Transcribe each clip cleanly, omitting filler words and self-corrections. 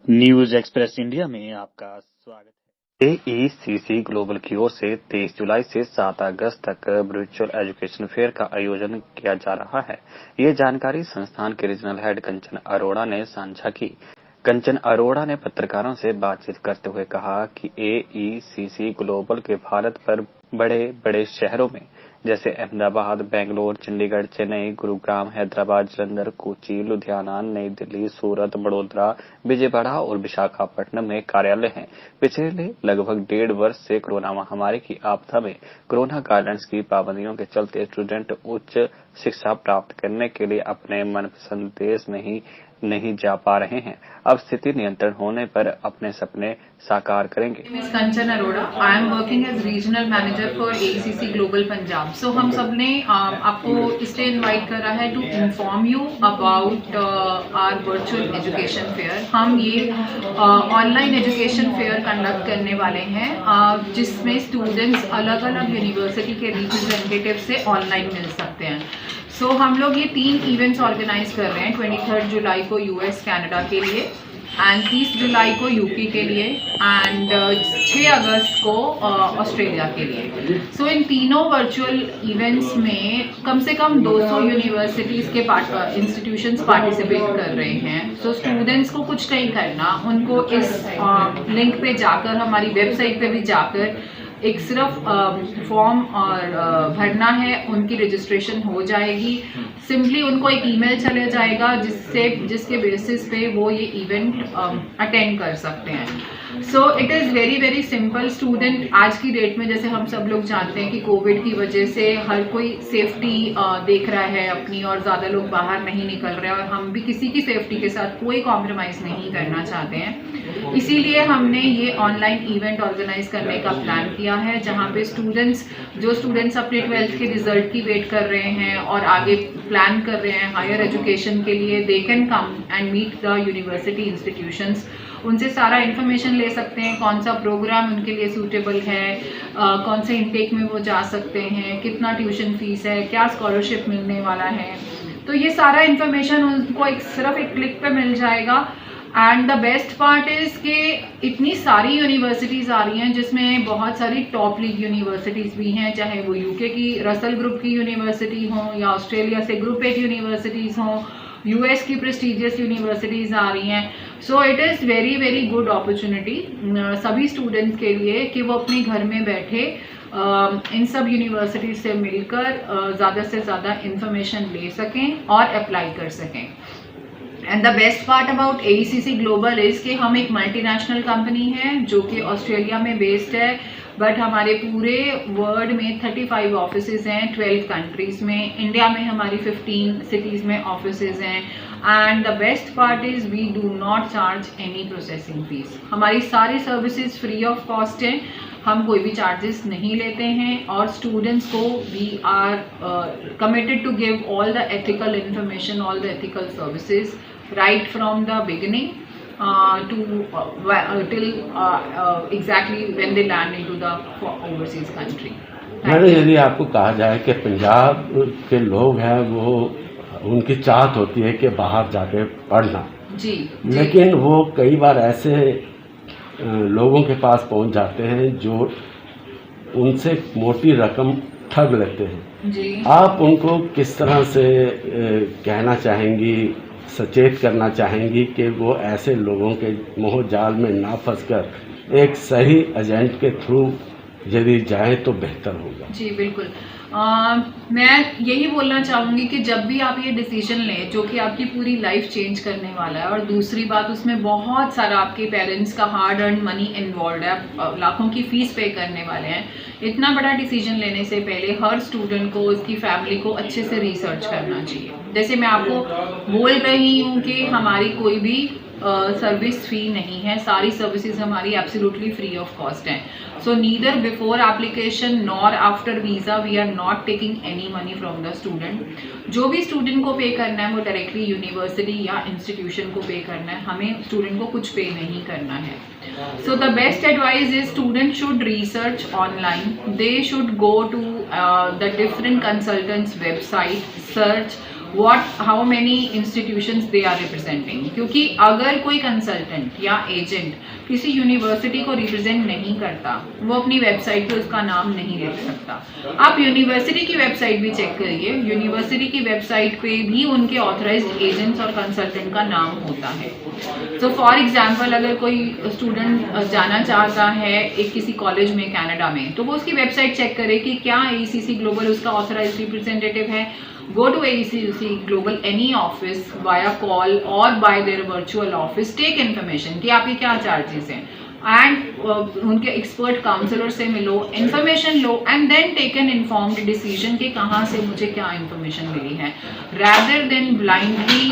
News express India में आपका स्वागत है। AECC ग्लोबल की ओर से 23 जुलाई से 7 अगस्त तक वर्चुअल एजुकेशन फेयर का आयोजन किया जा रहा है। ये जानकारी संस्थान के रीजनल हेड कंचन अरोड़ा ने साझा की। कंचन अरोड़ा ने पत्रकारों से बातचीत करते हुए कहा कि AECC ग्लोबल के भारत पर बड़े शहरों में जैसे अहमदाबाद, बेंगलोर, चंडीगढ़, चेन्नई, गुरुग्राम, हैदराबाद, जलंधर, कोची, लुधियाना, नई दिल्ली, सूरत, बड़ोदरा, विजयवाड़ा और विशाखापट्टनम में कार्यालय हैं। पिछले लगभग 1.5 वर्ष से कोरोना महामारी की आपदा में कोरोना गाइडलाइंस की पाबंदियों के चलते स्टूडेंट उच्च शिक्षा प्राप्त करने के लिए अपने मनपसंद देश में ही नहीं जा पा रहे हैं। अब स्थिति नियंत्रण होने पर अपने सपने साकार करेंगे। Miss Kanchan Arora, I am working as regional manager for AECC global Punjab. So हम सब ने आपको इसलिए इनवाइट करा है to inform you about our virtual education fair. हम ये ऑनलाइन एजुकेशन फेयर कंडक्ट करने वाले हैं जिसमें स्टूडेंट्स अलग अलग यूनिवर्सिटी के रिप्रेजेंटेटिव से ऑनलाइन मिल सकते हैं। सो हम लोग ये 3 इवेंट्स ऑर्गेनाइज कर रहे हैं। 23 जुलाई को US कनाडा के लिए एंड 30 जुलाई को UK के लिए एंड 6 अगस्त को ऑस्ट्रेलिया के लिए। सो इन तीनों वर्चुअल इवेंट्स में कम से कम 200 यूनिवर्सिटीज़ के इंस्टीट्यूशंस पार्टिसिपेट कर रहे हैं। सो स्टूडेंट्स को कुछ नहीं करना, उनको इस लिंक पे जाकर, हमारी वेबसाइट पे भी जाकर एक सिर्फ फॉर्म और भरना है, उनकी रजिस्ट्रेशन हो जाएगी। सिंपली उनको एक ईमेल चले जाएगा जिसके बेसिस पे वो ये इवेंट अटेंड कर सकते हैं। So it is very very simple. Student आज की डेट में, जैसे हम सब लोग जानते हैं कि कोविड की वजह से हर कोई सेफ्टी देख रहा है अपनी, और ज़्यादा लोग बाहर नहीं निकल रहे हैं, और हम भी किसी की सेफ्टी के साथ कोई कॉम्प्रोमाइज़ नहीं करना चाहते हैं। इसीलिए हमने ये ऑनलाइन इवेंट ऑर्गेनाइज करने का प्लान किया है, जहाँ पे जो स्टूडेंट्स अपने 12th के रिजल्ट की वेट कर रहे हैं और आगे प्लान कर रहे हैं हायर एजुकेशन के लिए, they can come and meet the university institutions. उनसे सारा इन्फॉर्मेशन ले सकते हैं, कौन सा प्रोग्राम उनके लिए सूटेबल है, कौन से इनटेक में वो जा सकते हैं, कितना ट्यूशन फीस है, क्या स्कॉलरशिप मिलने वाला है। तो ये सारा इन्फॉर्मेशन उनको सिर्फ एक क्लिक पे मिल जाएगा। And the best part is कि इतनी सारी यूनिवर्सिटीज़ आ रही हैं, जिसमें बहुत सारी टॉप लीग यूनिवर्सिटीज़ भी हैं, चाहे वो UK की रसल ग्रुप की यूनिवर्सिटी हों या ऑस्ट्रेलिया से ग्रुप 8 यूनिवर्सिटीज़ हों, US की प्रेस्टीजियस यूनिवर्सिटीज़ आ रही हैं। So it is very very good opportunity सभी स्टूडेंट्स के लिए कि वो अपने घर में बैठे इन सब यूनिवर्सिटी से मिलकर ज़्यादा से ज़्यादा इंफॉर्मेशन ले सकें और अप्लाई कर सकें। And the best part about AECC global is कि हम एक मल्टीनेशनल कंपनी है जो कि ऑस्ट्रेलिया में बेस्ड है, बट हमारे पूरे वर्ल्ड में 35 ऑफिसेज हैं 12 कंट्रीज़ में। इंडिया में हमारी 15 सिटीज़ में ऑफिसेज हैं। And the best part is we do not charge any processing fees. हमारी सारी सर्विसेज फ्री ऑफ कॉस्ट हैं, हम कोई भी चार्जेस नहीं लेते हैं, और स्टूडेंट्स को we are committed to give all the ethical information, all the ethical services right from the beginning till exactly when they land into the overseas country. Madam, यदि आपको कहा जाए कि पंजाब के लोग हैं, वो उनकी चाहत होती है कि बाहर जाके पढ़ना, जी, लेकिन वो कई बार ऐसे लोगों के पास पहुंच जाते हैं जो उनसे मोटी रकम ठग लेते हैं जी। आप उनको किस तरह से कहना चाहेंगी, सचेत करना चाहेंगी कि वो ऐसे लोगों के मोह जाल में ना फंसकर एक सही एजेंट के थ्रू यदि जाएं तो बेहतर होगा? जी बिल्कुल। मैं यही बोलना चाहूँगी कि जब भी आप ये डिसीजन लें जो कि आपकी पूरी लाइफ चेंज करने वाला है, और दूसरी बात, उसमें बहुत सारा आपके पेरेंट्स का हार्ड अर्न मनी इन्वॉल्व है, आप लाखों की फ़ीस पे करने वाले हैं। इतना बड़ा डिसीजन लेने से पहले हर स्टूडेंट को, उसकी फैमिली को अच्छे से रिसर्च करना चाहिए। जैसे मैं आपको बोल रही हूँ कि हमारी कोई भी सर्विस फ़ी नहीं है, सारी सर्विसेज हमारी एब्सोल्युटली फ्री ऑफ कॉस्ट हैं। So neither before application nor after visa we are not taking any money from the student. जो भी स्टूडेंट को पे करना है वो डायरेक्टली यूनिवर्सिटी या इंस्टीट्यूशन को पे करना है, हमें स्टूडेंट को कुछ पे नहीं करना है। So the best advice is students should research online. They should go to the different consultants' website, search how many institutions they are representing. क्योंकि अगर कोई कंसल्टेंट या एजेंट किसी यूनिवर्सिटी को रिप्रेजेंट नहीं करता, वो अपनी वेबसाइट पे उसका नाम नहीं लिख सकता। आप यूनिवर्सिटी की वेबसाइट भी चेक करिए, यूनिवर्सिटी की वेबसाइट पे भी उनके ऑथराइज्ड एजेंट्स और कंसल्टेंट का नाम होता है। तो फॉर एग्जांपल अगर कोई स्टूडेंट जाना चाहता है एक किसी कॉलेज में कनाडा में, तो वो उसकी वेबसाइट चेक करे कि क्या AECC ग्लोबल उसका ऑथराइज्ड रिप्रेजेंटेटिव है। Go to AECC Global any office via call or by their virtual office. Take information कि आपके क्या चार्जेस हैं एंड उनके एक्सपर्ट काउंसलर से मिलो, इन्फॉर्मेशन लो and then take an informed decision कि कहाँ से मुझे क्या इन्फॉर्मेशन मिली है, rather than blindly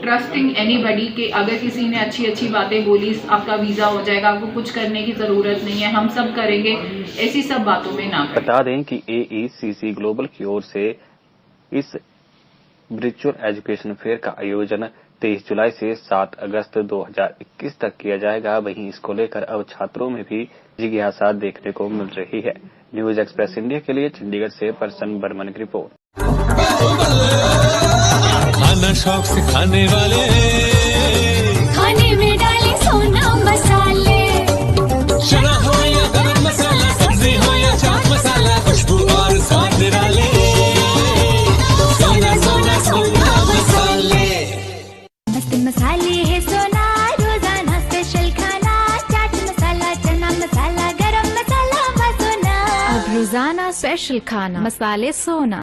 trusting anybody के अगर किसी ने अच्छी अच्छी बातें बोली आपका वीजा हो जाएगा, आपको कुछ करने की जरूरत नहीं है, हम सब करेंगे, ऐसी सब बातों में ना करें। बता दें कि AECC ग्लोबल की ओर से इस वर्चुअल एजुकेशन फेयर का आयोजन 23 जुलाई से 7 अगस्त 2021 तक किया जाएगा। वहीं इसको लेकर अब छात्रों में भी जिज्ञासा देखने को मिल रही है। न्यूज एक्सप्रेस इंडिया के लिए चंडीगढ़ से परसन बर्मन की रिपोर्ट। खाना शौक से खाने वाले, खाने में डाले सोना मसाले, चना हो या गरम मसाला, सब्जी हो या चाट मसाला, खुशबू और स्वाद निराले, सोना सोना सोना मसाले। मस्त मसाले है सोना, रोजाना स्पेशल खाना, चाट मसाला, चना मसाला, गरम मसाला, सोना। अब रोजाना स्पेशल खाना, मसाले सोना।